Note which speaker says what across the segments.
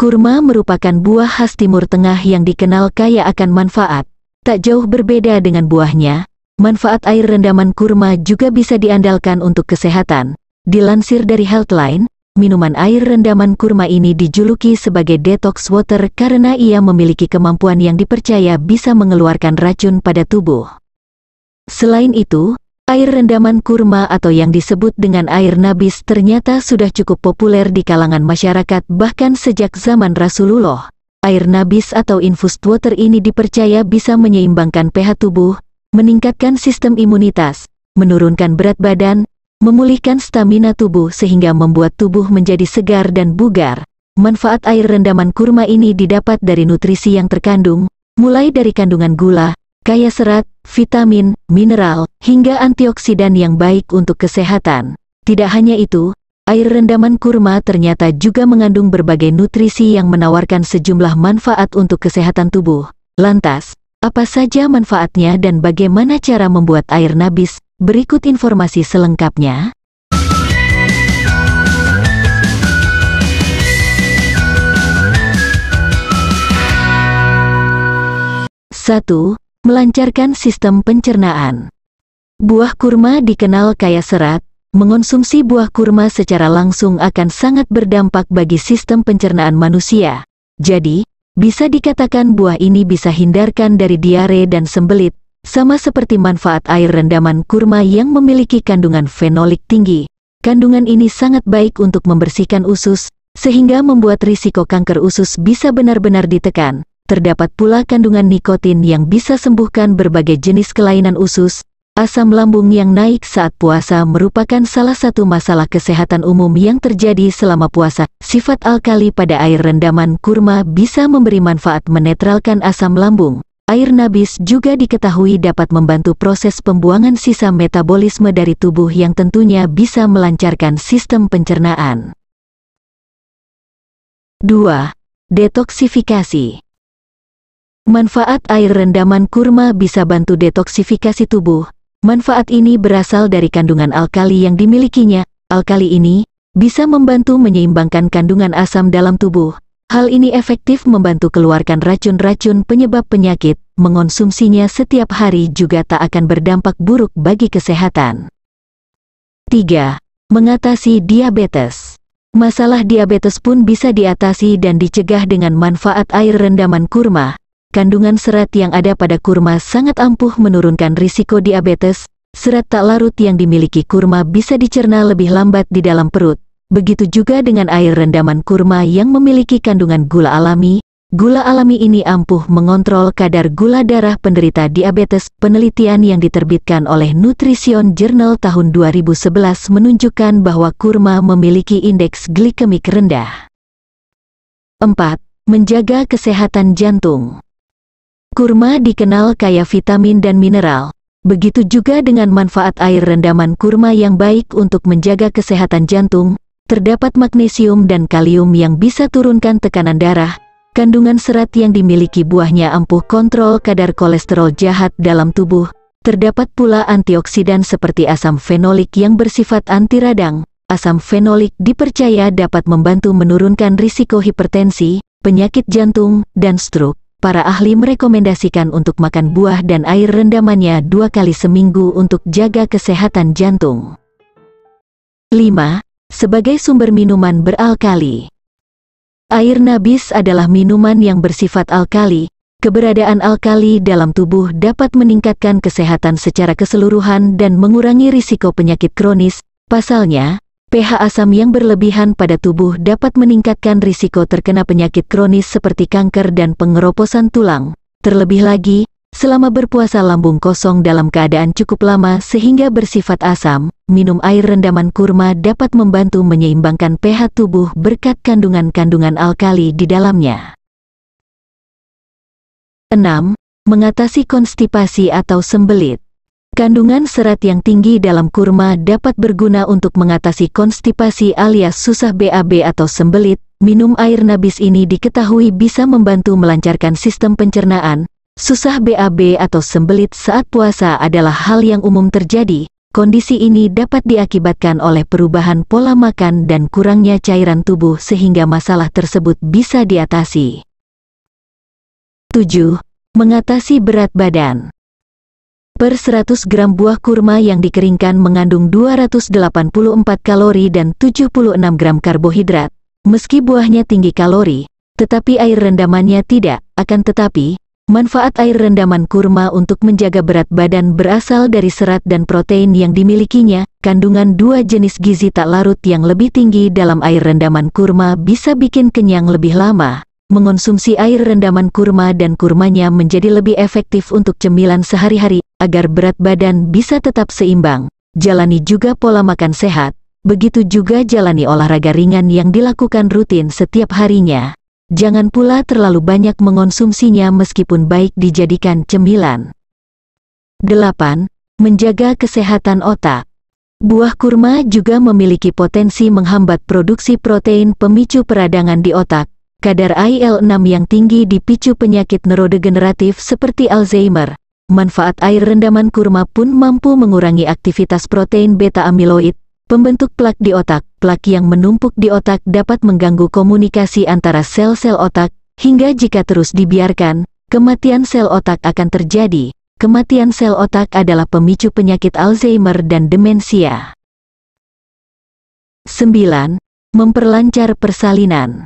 Speaker 1: Kurma merupakan buah khas Timur Tengah yang dikenal kaya akan manfaat. Tak jauh berbeda dengan buahnya, manfaat air rendaman kurma juga bisa diandalkan untuk kesehatan. Dilansir dari Healthline, minuman air rendaman kurma ini dijuluki sebagai detox water karena ia memiliki kemampuan yang dipercaya bisa mengeluarkan racun pada tubuh. Selain itu, air rendaman kurma atau yang disebut dengan air nabis ternyata sudah cukup populer di kalangan masyarakat bahkan sejak zaman Rasulullah. Air nabis atau infused water ini dipercaya bisa menyeimbangkan pH tubuh, meningkatkan sistem imunitas, menurunkan berat badan, memulihkan stamina tubuh sehingga membuat tubuh menjadi segar dan bugar. Manfaat air rendaman kurma ini didapat dari nutrisi yang terkandung, mulai dari kandungan gula, kaya serat, vitamin, mineral, hingga antioksidan yang baik untuk kesehatan. Tidak hanya itu, air rendaman kurma ternyata juga mengandung berbagai nutrisi yang menawarkan sejumlah manfaat untuk kesehatan tubuh. Lantas, apa saja manfaatnya dan bagaimana cara membuat air nabis? Berikut informasi selengkapnya. 1. Melancarkan sistem pencernaan. Buah kurma dikenal kaya serat. Mengonsumsi buah kurma secara langsung akan sangat berdampak bagi sistem pencernaan manusia. Jadi, bisa dikatakan buah ini bisa hindarkan dari diare dan sembelit, sama seperti manfaat air rendaman kurma yang memiliki kandungan fenolik tinggi. Kandungan ini sangat baik untuk membersihkan usus, sehingga membuat risiko kanker usus bisa benar-benar ditekan. Terdapat pula kandungan nikotin yang bisa sembuhkan berbagai jenis kelainan usus. Asam lambung yang naik saat puasa merupakan salah satu masalah kesehatan umum yang terjadi selama puasa. Sifat alkali pada air rendaman kurma bisa memberi manfaat menetralkan asam lambung. Air nabis juga diketahui dapat membantu proses pembuangan sisa metabolisme dari tubuh yang tentunya bisa melancarkan sistem pencernaan. 2. Detoksifikasi. Manfaat air rendaman kurma bisa bantu detoksifikasi tubuh. Manfaat ini berasal dari kandungan alkali yang dimilikinya. Alkali ini bisa membantu menyeimbangkan kandungan asam dalam tubuh. Hal ini efektif membantu keluarkan racun-racun penyebab penyakit. Mengonsumsinya setiap hari juga tak akan berdampak buruk bagi kesehatan. 3. Mengatasi diabetes. Masalah diabetes pun bisa diatasi dan dicegah dengan manfaat air rendaman kurma. Kandungan serat yang ada pada kurma sangat ampuh menurunkan risiko diabetes. Serat tak larut yang dimiliki kurma bisa dicerna lebih lambat di dalam perut. Begitu juga dengan air rendaman kurma yang memiliki kandungan gula alami. Gula alami ini ampuh mengontrol kadar gula darah penderita diabetes. Penelitian yang diterbitkan oleh Nutrition Journal tahun 2011 menunjukkan bahwa kurma memiliki indeks glikemik rendah. 4. Menjaga kesehatan jantung. Kurma dikenal kaya vitamin dan mineral. Begitu juga dengan manfaat air rendaman kurma yang baik untuk menjaga kesehatan jantung. Terdapat magnesium dan kalium yang bisa turunkan tekanan darah. Kandungan serat yang dimiliki buahnya ampuh kontrol kadar kolesterol jahat dalam tubuh. Terdapat pula antioksidan seperti asam fenolik yang bersifat anti radang. Asam fenolik dipercaya dapat membantu menurunkan risiko hipertensi, penyakit jantung, dan stroke. Para ahli merekomendasikan untuk makan buah dan air rendamannya 2 kali seminggu untuk jaga kesehatan jantung. 5. Sebagai sumber minuman beralkali. Air nabis adalah minuman yang bersifat alkali. Keberadaan alkali dalam tubuh dapat meningkatkan kesehatan secara keseluruhan dan mengurangi risiko penyakit kronis. Pasalnya, pH asam yang berlebihan pada tubuh dapat meningkatkan risiko terkena penyakit kronis seperti kanker dan pengeroposan tulang. Terlebih lagi, selama berpuasa lambung kosong dalam keadaan cukup lama sehingga bersifat asam, minum air rendaman kurma dapat membantu menyeimbangkan pH tubuh berkat kandungan-kandungan alkali di dalamnya. 6. Mengatasi konstipasi atau sembelit. Kandungan serat yang tinggi dalam kurma dapat berguna untuk mengatasi konstipasi alias susah BAB atau sembelit. Minum air nabis ini diketahui bisa membantu melancarkan sistem pencernaan. Susah BAB atau sembelit saat puasa adalah hal yang umum terjadi. kondisi ini dapat diakibatkan oleh perubahan pola makan dan kurangnya cairan tubuh sehingga masalah tersebut bisa diatasi. 7. Mengatasi berat badan. Per 100 gram buah kurma yang dikeringkan mengandung 284 kalori dan 76 gram karbohidrat. Meski buahnya tinggi kalori, tetapi air rendamannya tidak. Akan tetapi, manfaat air rendaman kurma untuk menjaga berat badan berasal dari serat dan protein yang dimilikinya. Kandungan dua jenis gizi tak larut yang lebih tinggi dalam air rendaman kurma bisa bikin kenyang lebih lama. Mengonsumsi air rendaman kurma dan kurmanya menjadi lebih efektif untuk cemilan sehari-hari, agar berat badan bisa tetap seimbang. Jalani juga pola makan sehat, begitu juga jalani olahraga ringan yang dilakukan rutin setiap harinya. Jangan pula terlalu banyak mengonsumsinya meskipun baik dijadikan cemilan. 8. Menjaga kesehatan otak. Buah kurma juga memiliki potensi menghambat produksi protein pemicu peradangan di otak. Kadar IL-6 yang tinggi dipicu penyakit neurodegeneratif seperti Alzheimer. Manfaat air rendaman kurma pun mampu mengurangi aktivitas protein beta-amiloid, pembentuk plak di otak. Plak yang menumpuk di otak dapat mengganggu komunikasi antara sel-sel otak, hingga jika terus dibiarkan, kematian sel otak akan terjadi. Kematian sel otak adalah pemicu penyakit Alzheimer dan demensia. 9. Memperlancar persalinan.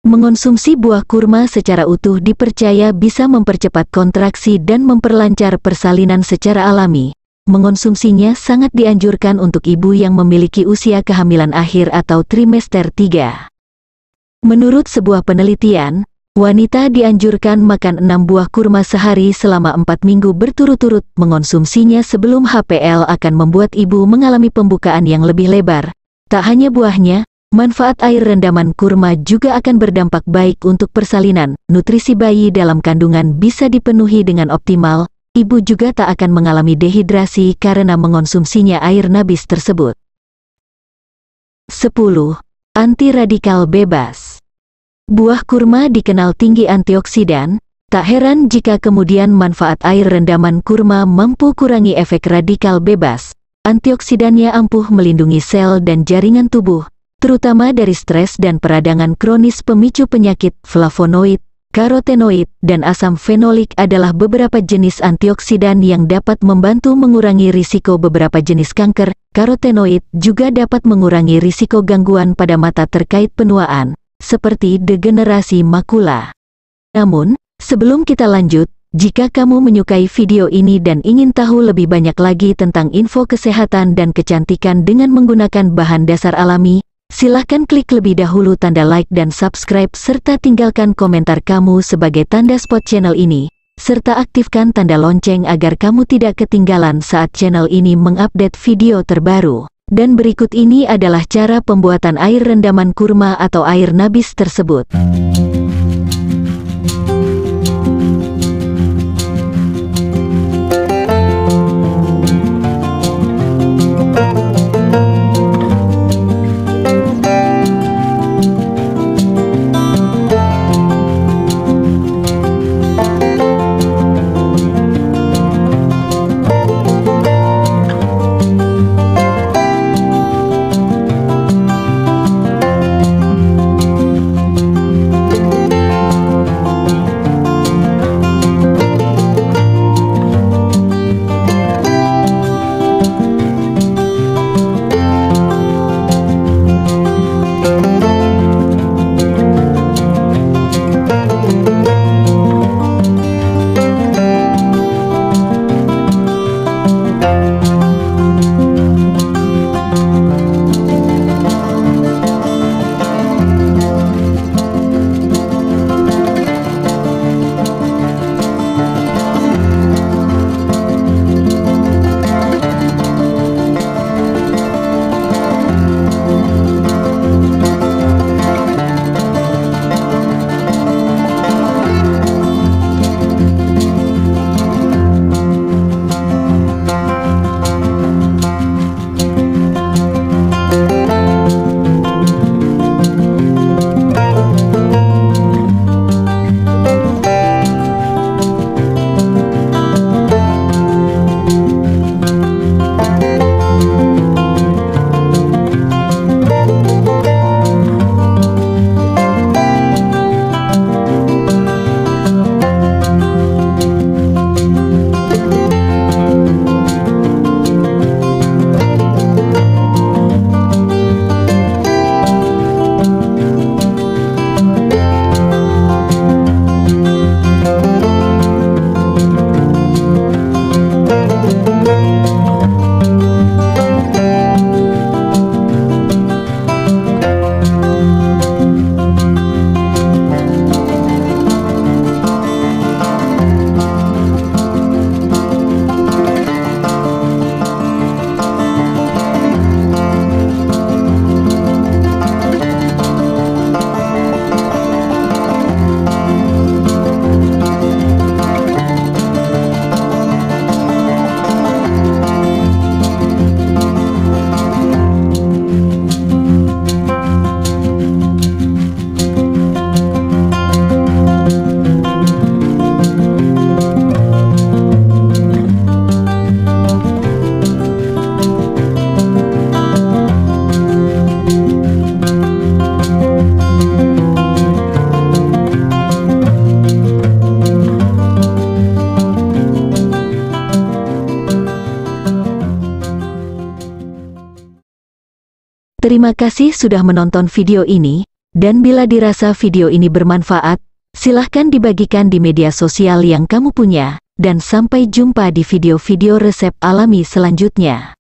Speaker 1: Mengonsumsi buah kurma secara utuh dipercaya bisa mempercepat kontraksi dan memperlancar persalinan secara alami. Mengonsumsinya sangat dianjurkan untuk ibu yang memiliki usia kehamilan akhir atau trimester 3. Menurut sebuah penelitian, wanita dianjurkan makan 6 buah kurma sehari selama 4 minggu berturut-turut. Mengonsumsinya sebelum HPL akan membuat ibu mengalami pembukaan yang lebih lebar. Tak hanya buahnya, manfaat air rendaman kurma juga akan berdampak baik untuk persalinan. Nutrisi bayi dalam kandungan bisa dipenuhi dengan optimal. Ibu juga tak akan mengalami dehidrasi karena mengonsumsinya air nabis tersebut. 10. Anti-radikal bebas. Buah kurma dikenal tinggi antioksidan. Tak heran jika kemudian manfaat air rendaman kurma mampu kurangi efek radikal bebas. Antioksidannya ampuh melindungi sel dan jaringan tubuh, terutama dari stres dan peradangan kronis. Pemicu penyakit flavonoid, karotenoid, dan asam fenolik adalah beberapa jenis antioksidan yang dapat membantu mengurangi risiko beberapa jenis kanker. Karotenoid juga dapat mengurangi risiko gangguan pada mata terkait penuaan, seperti degenerasi makula. Namun, sebelum kita lanjut, jika kamu menyukai video ini dan ingin tahu lebih banyak lagi tentang info kesehatan dan kecantikan dengan menggunakan bahan dasar alami, silahkan klik lebih dahulu tanda like dan subscribe serta tinggalkan komentar kamu sebagai tanda support channel ini, serta aktifkan tanda lonceng agar kamu tidak ketinggalan saat channel ini mengupdate video terbaru. Dan berikut ini adalah cara pembuatan air rendaman kurma atau air nabis tersebut. Terima kasih sudah menonton video ini, dan bila dirasa video ini bermanfaat, silahkan dibagikan di media sosial yang kamu punya, dan sampai jumpa di video-video resep alami selanjutnya.